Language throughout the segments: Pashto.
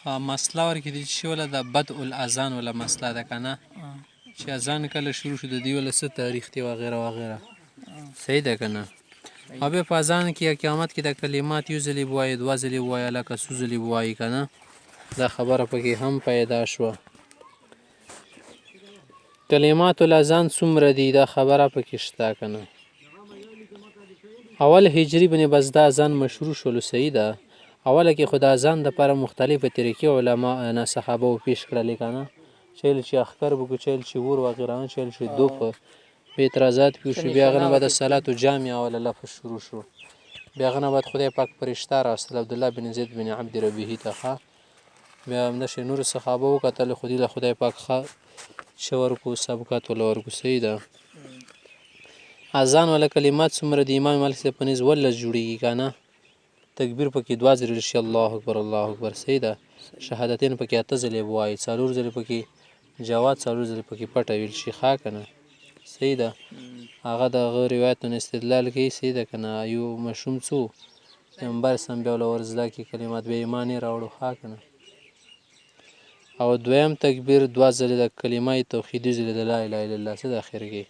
مسله ورکړي چې ولا د بدء الاذان ولا مسله ده که نه چې اذان کله شروع شو د دې ولا څه تاریخ دی وغیره وغیره صحیح ده که نه او بیا په اذان کې یا قیامت کې د کلمات یو ځلې ووایي دوه ځلې ووایي لکه څو ځلې ووایي که نه دا خبره پکې هم پیدا شوه کلمات الاذان څومره دي دا خبره پکې شته که نه اول هجري باندې بس دا اذان مشروع شولو صحیح ده اوله کې خو د اذان دپاره مختلفې طریقې علما نه صحابه پیش کړلې که نه چیل چې اخکر به چیل چې ور وغیره چیل چې دوف به اعتراضات پیښ شو بیا هغه نه بعد صلات جامع ولا لفظ شروع شو بیا هغه نه بعد خدای پاک فرشته راوستل عبدالله بن زید بن عبد ربیه ته بیا همداسې نورو صحابه وکتل خو دې له خدای پاک ښه څه ورکړو سبقات وله ورکړو صحیح ده اذان ولا کلمات څومره د امام مالک صاحب په نزد 11 جوړېږي که نه تکبیر پکې 2 ځلې شي الله اکبر الله اکبر صحیح ده شهادتین پکې 8 ځلې ووایي 4 ځلې پکې جواد 4 ځلې پکې پټه ویل شي ښه که نه صحیح ده هغه د هغه روایتونه استدلال کوي صحیح ده که نه یو ماشوم څو پیغمبر سم بیا وله ور زده کړي کلمات بیا ایمان یې راوړو ښه که نه او دویم تکبیر 2 ځلې د کلمه توحیدي ځلې د لا اله الا الله څه د اخر کې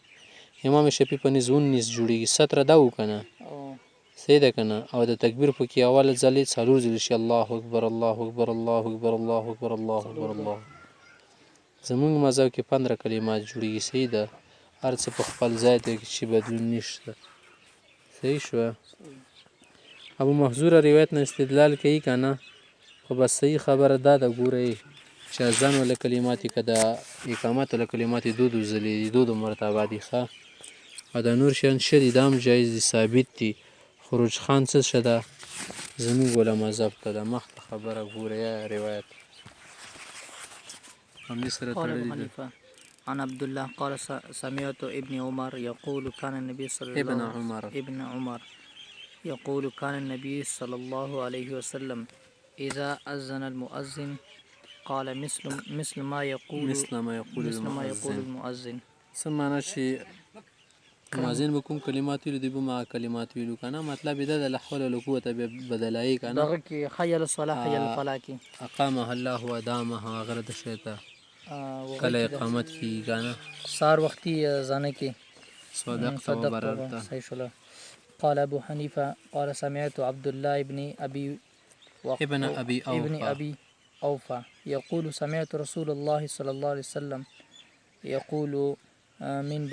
امام شفیع په نزد 19 جوړېږي 17 ده که نه صحیح ده که نه او د تکبیر پکې اوله ځلې 4 ځلې شي الله اکبر الله اکبر الله اکبر الله اکبر الله اکبر الله زمونږ مذهب کې 15 کلمات جوړېږي صحیح ده هر څه په خپل ځای دی کې چې بدلون نشته صحیح شوه ابو محذوره روایت نه استدلال کوي که نه خو بس صحیح خبره دا ده ګورئ چې اذان ولا کلمات که د اقامت ولا کلمات دو ځلې دي دو مرتبه دي ښه او د نور شیان شه دي دا هم جایز دي ثابت دي خروج خان څه شه ده زموږ ولا مذهب ته ده مخته خبره ګوره یا روایت همدې سره تړلې ده عن عبد الله قال سمعت ابن عمر يقول كان النبي صلى الله عليه وسلم إذا أذن المؤذن قال مثل ما يقول المؤذن څه معنی چې مؤذن به کوم کلمات ویلو دوی به ما کلمات ویلو که نه مطلب یې دا د لا حول ولا قوة بیا بدلایي که نه دغه کې حي علی الصلاة حي علی الفلاح کې اقامها الله وادامها هغه د شی ته کله اقامت کېږي که نه سهار وختي اذانه کې صدقت وبررت صحیح شوله قال ابو حنیفه قال سمعت عبد الله ابن ابي اوفى يقول سمعت رسول الله صلى الله عليه وسلم يقول من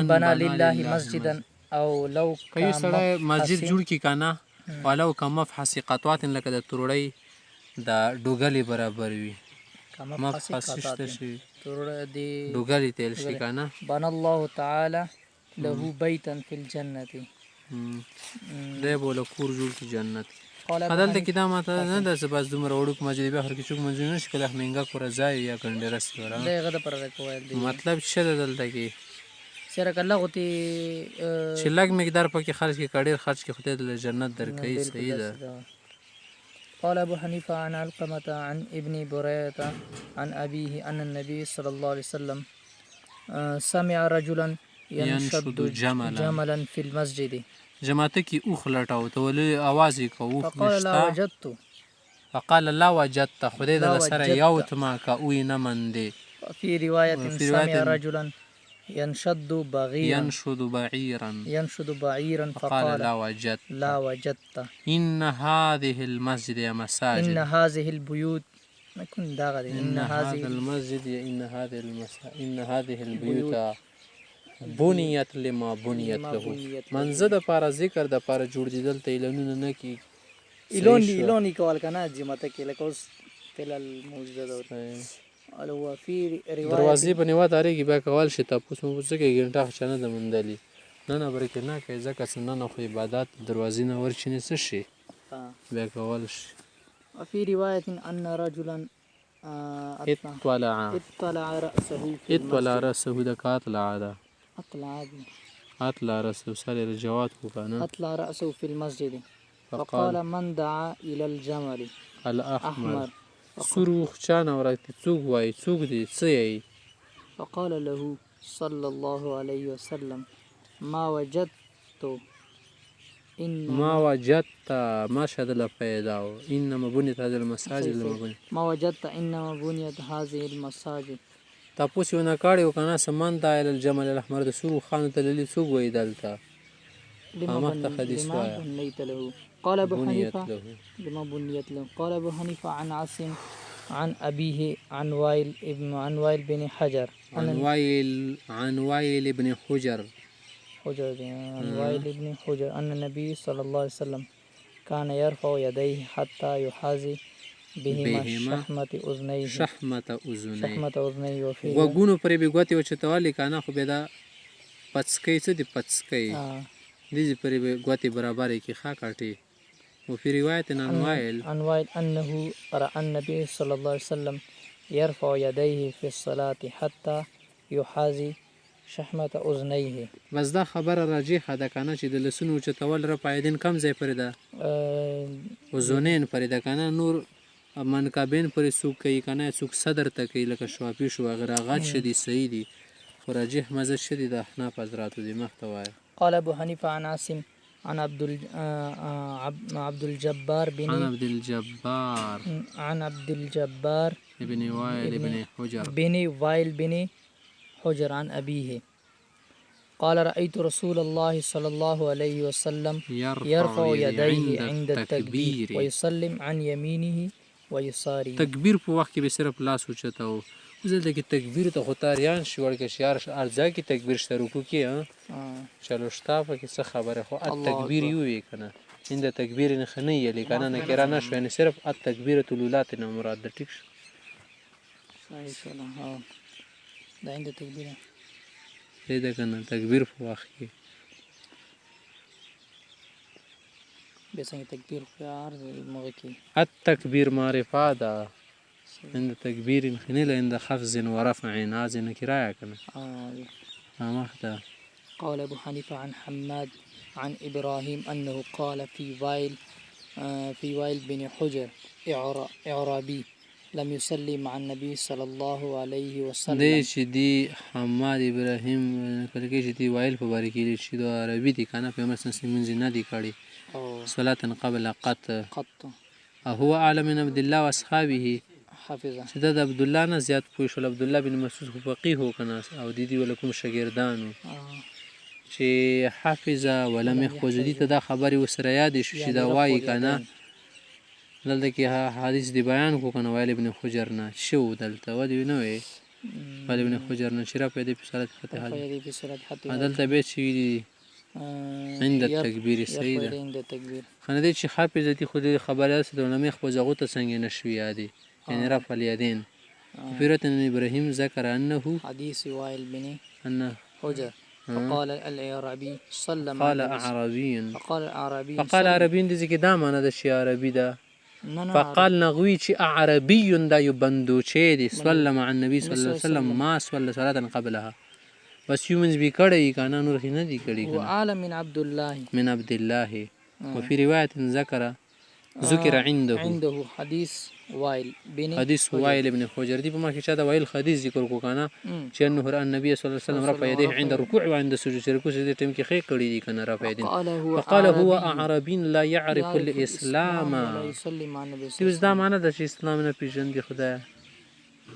بنى لله مسجدا او لو که یو سړی مسجد جوړ کړي که نه ولو که مفحص قطوات لکه د تروړۍ د ډوګلې برابر وي مفحص شته شي ډوګلې تیل شي که نه بنى الله تعالى له بيتا في الجنة دی به له کور جوړ کړي جنت دلته کې دا ماته نه ده چې بس دومره وړوک مسجد بیا هر کې څوک منځونه نه شي کله مهنګه کوره ځای یا کنډېره سي مطلب څه ده دلته کې چې لږ مقدار پکې خرج کړي که ډېر خرج کړي خدای دله جنت درکوي صحیح ده قال ابو حنيفه عن علقمة عن ابن بريدة عن ابيه ان النبي صلى الله عليه وسلم سمع رجلا ينشد جملا في المسجد جماعت کې اوخ لټاو ته ولې आवाज یې کوو فقال لا وجدت خدای د سره یو تما کا وې نه مندې في روايه سمع رجلا ينشد بعيرا فقال لا وجدت ان هذه المسجد يا مساجد ان هذه البيوت نكون داغد ان هذا المسجد ان هذه البيوت بنیت لما بنیت له منزه د پاره ذکر د پاره جوړ دیدل ته اعلانونه نه کی اعلان کول کنه جمعته کې لکه اوس تلل موجوده ده او فی روایت دروازې په نیوه تاریخ بیا کول شي تاسو مو څه کې ګنټه خچنه د مندلی نه برکه نه کوي ځکه چې نه خو عبادت دروازې نه ورچینه څه شي بیا کول شي وفي روايه ان رجلا اطلع راسه دکات العاده اطلع راسه سال الجواد كوكانا اطلع راسه في المسجد فقال من دعا الى الجمل الاحمر سروخ چان اورت څوک وای څوک دی څه فقال له صلى الله عليه وسلم ما وجدت ما وجدت مشهد لپیدا انما بنیت هذه المساجد لما بنیت ما وجدت انما بنيت هذه المساجد تاسو یو نه کاړیو کنه سمن دا الجمل الاحمر د سورو خان ته للی سوق وی دلته لما بنيت له قال ابو بنيت حنيفه له لما بنيت له قال ابو حنيفه عن عاصم عن ابيه عن وائل بن حجر عن وائل ابن حجر عن وائل بن حجر أن النبي صلى الله عليه وسلم كان يرفع يديه حتى يحاذي بهما شحمة أذنيه وفي وګونو پرې به ګوتې وچتوالی کنه خو به دا پڅکۍ څه دي پڅکۍ دې پرې به ګوتې برابرې کې ښه کاټي وفي روایت عن وائل أنه رأى النبي صلى الله عليه وسلم يرفع يديه في الصلاة حتى يحاذي شحمة أذنيه. بس دا خبره راجحه ده کنه چې د لسونو چتول را پایدین کم ځای پرې ده وزونین پرې ده کنه نور منکبین پرې سوق کوي کنه سوق صدر ته کوي لکه شوافی شو غیر غات شدي صحیح دي خو راجح مزه شدي د احناف حضراتو دي مختوای. قال ابو حنيفه عن عاصم عن عبد الجبار بن وائل بن حجر عن أبيه قال رأيت رسول الله صلى الله عليه وسلم يرفع يديه عند التكبير ويسلم عن يمينه ويساره. تکبیر په وخت کې به صرف لاس اوچتاو زلته کې تکبیر ته خطاریان شي ورکه شعار ارزا کې تکبیر شروع کی ها چلو شتافه کې څه خبره خو التکبیر یو وی کنه عند تکبیر نه خنیه لیکنه نه کرانه شو یعنی صرف التکبیره الاولات نه مراد ده ټیک صحیح سلام ها دا عند تکبیر دې ده کنه تکبیر په وخت کې به څنګه تکبیر په عرض موږ کې التکبیر معرفه ده عند تكبير خنيلة عند خفض ورفع ناز كراية كمان مخته. قال أبو حنيفة عن حماد عن إبراهيم أنه قال في وائل بن حجر إعرابي لم يصلي مع النبي صلى الله عليه وسلم. دي شدي حماد إبراهيم کله کې شدي وائل په باره کې شي د عربي دي کنه په مثلا سیمنځ نه دي کړي صلاة قبل قط هو أعلم من عبد الله وأصحابه حافظه چې د عبد الله نه زیات پوه شول. عبد الله بن مسعود خو فقيه هو کنه او دي ولکم شاګردانو چې حافظه ولم يحفظ دي ته دا خبري وسره یاد شي چې دا وایي کنه دلته کې حدیث دی بیان کو کنه وائل ابن حجر نه شو دلته ودی نه وي وائل ابن حجر نه شرا په دې په صلات فتح دلته به شي دي عند التكبير سيده خنه دې چې حافظه دي خو دې خبره سره نه مخ وځغو ته څنګه نشوي یادي يعني رفع اليدين. في أن إبراهيم ذكر أنه حديث وائل بن حجر فقال الأعرابي صلى قال أعرابي فقال عربي دي زي كده ما ده شيء عربي ده فقال نغوي شيء أعربي ده يبندو شيء دي صلى مع النبي صلى الله عليه وسلم ما صلى صلاة قبلها بس يومنز بيكره كان نور هنا دي كده وعالم من عبد الله وفي رواية ذكر عنده حديث وائل بن حجر دي بما كي هذا وائل حديث ذكر کو کنه چې انه النبي صلى الله عليه وسلم رفع يديه عند الركوع وعند السجود ركوع دې ټیم کې خې کړی دي کنه رفع يديه فقال هو اعرابي لا يعرف الاسلام یوز دا معنی د اسلام نه پیژندي خدای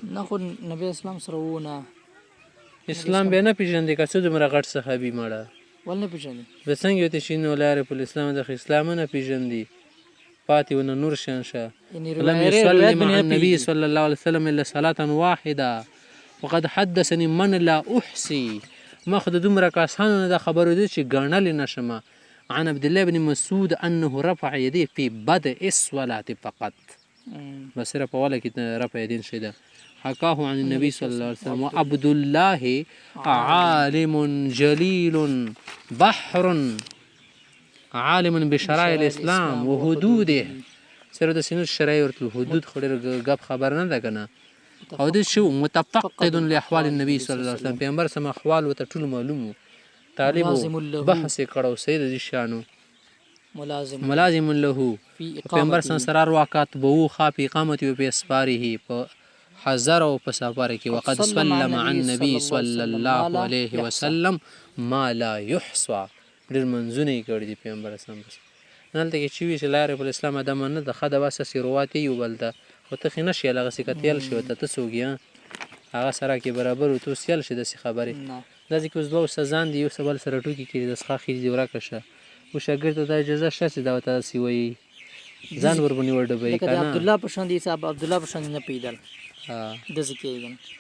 نه خو نبی اسلام سره ونه اسلام به نه پیژندي که څه دمر غټ صحابي مړه ول نه پیژندي بسنګ یو ته شینو لاره په اسلام د اسلام نه پیژندي فاتي ونور شانشا لم يصلي مع النبي صلى الله عليه وسلم إلا صلاة واحدة وقد حدثني من لا أحصي ماخذ دمر كاسان دا خبر دي شي غنل نشما عن عبد الله بن مسعود أنه رفع يديه في بدء الصلاة فقط بس رفع ولا رفع يدين شيء حكاه عن النبي صلى الله عليه وسلم وعبد الله عالم جليل بحر عالم بشرائع الاسلام وحدوده سره د سینو شرایع ورته حدود خړې غب خبر نه ده کنه او د شو متفقد لاحوال النبي صلی الله علیه وسلم پیغمبر سم احوال وته ټول معلومو طالب بحث کړو سید دي شانو ملازم له پیغمبر سم سرار واقعات بو خاف اقامت او په اسفاره په حضر او په سفر کې وقد سلم عن النبي صلى الله عليه وسلم ما لا يحصى ډېر منځونه یې کړي دي پیغمبر اسلام بس هلته کې چې وي چې لا یعرف الاسلام ادمه نه ده ښه ده بس هسې رواتې یو بل ته خو ته خې نه شي هغسې که تیل شي ورته ته څوک یې هغه سره کې برابر و ته اوس سیل شي داسې خبرې دا ځکه اوس دوه استادان دي یو څه بل سره ټوکې کړي د څښاک خېږي دې ورکه شه اوس شاګرد ته دا اجازه شته چې دا ورته داسې وایي ځان ورباندې وډبوي لکه د که نه عبدالله په شان دي صاحب عبدالله په شان نه پیدل ها داسې کېږي